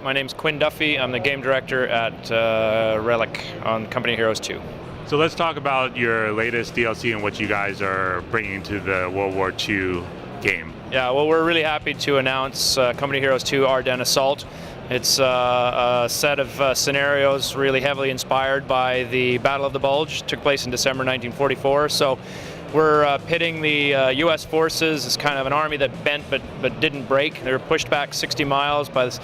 My name's Quinn Duffy. I'm the game director at Relic on Company of Heroes 2. So let's talk about your latest DLC and what you guys are bringing to the World War II game. Yeah, well, we're really happy to announce Company of Heroes 2 Ardennes Assault. It's a set of scenarios really heavily inspired by the Battle of the Bulge. It took place in December 1944. So we're pitting the U.S. forces as kind of an army that bent but didn't break. They were pushed back 60 miles by this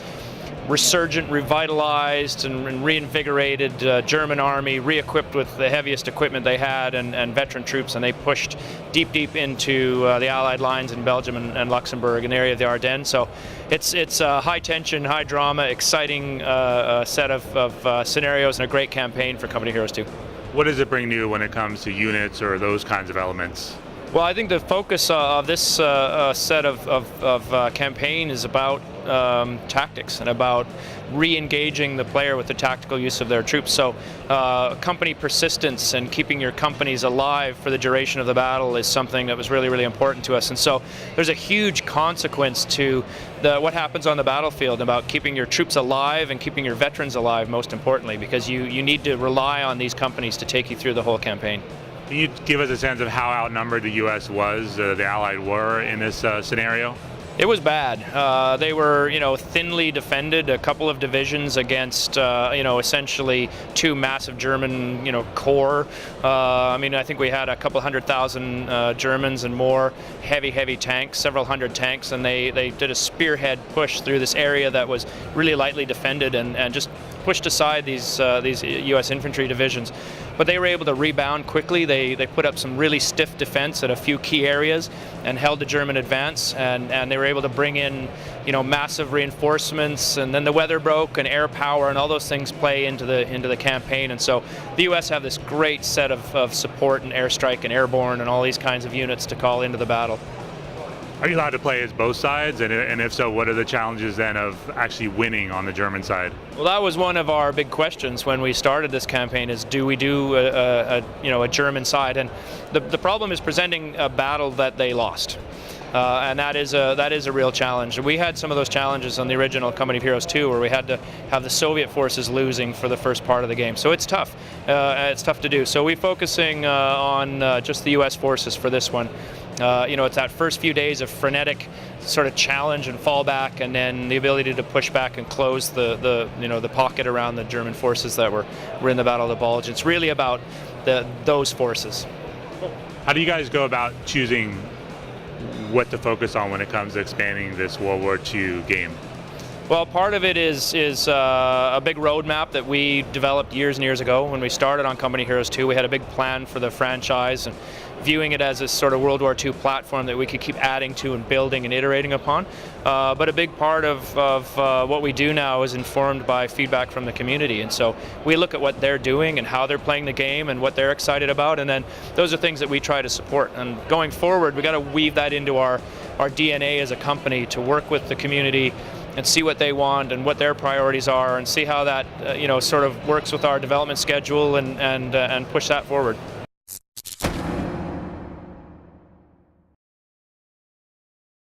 resurgent, revitalized, and reinvigorated German army, re-equipped with the heaviest equipment they had and veteran troops, and they pushed deep into the Allied lines in Belgium and Luxembourg in the area of the Ardennes. So it's a high tension, high drama, exciting set of scenarios and a great campaign for Company of Heroes 2. What does it bring new when it comes to units or those kinds of elements? Well, I think the focus of this set of campaign is about tactics and about re-engaging the player with the tactical use of their troops. So company persistence and keeping your companies alive for the duration of the battle is something that was really important to us. And so there's a huge consequence to what happens on the battlefield about keeping your troops alive and keeping your veterans alive, most importantly, because you need to rely on these companies to take you through the whole campaign. Can you give us a sense of how outnumbered the U.S. was, the Allied were in this scenario? It was bad. They were, thinly defended, a couple of divisions against, essentially two massive German, corps. I think we had a couple 100,000 Germans and more heavy tanks, several hundred tanks, and they did a spearhead push through this area that was really lightly defended and just pushed aside these U.S. infantry divisions. But they were able to rebound quickly. They put up some really stiff defense at a few key areas and held the German advance, and they were able to bring in massive reinforcements, and then the weather broke and air power and all those things play into the campaign. And so the U.S. have this great set of support and airstrike and airborne and all these kinds of units to call into the battle. Are you allowed to play as both sides? And if so, what are the challenges then of actually winning on the German side? Well, that was one of our big questions when we started this campaign: is do we do a German side? And the problem is presenting a battle that they lost. And that is a real challenge. We had some of those challenges on the original Company of Heroes 2, where we had to have the Soviet forces losing for the first part of the game. So it's tough. It's tough to do. So we're focusing on just the U.S. forces for this one. It's that first few days of frenetic sort of challenge and fallback, and then the ability to push back and close the pocket around the German forces that were in the Battle of the Bulge. It's really about those forces. How do you guys go about choosing what to focus on when it comes to expanding this World War II game? Well, part of it is a big roadmap that we developed years and years ago. When we started on Company of Heroes 2, we had a big plan for the franchise and viewing it as a sort of World War II platform that we could keep adding to and building and iterating upon. But a big part of what we do now is informed by feedback from the community. And so we look at what they're doing and how they're playing the game and what they're excited about, and then those are things that we try to support. And going forward, we got to weave that into our DNA as a company to work with the community and see what they want and what their priorities are, and see how that sort of works with our development schedule and push that forward.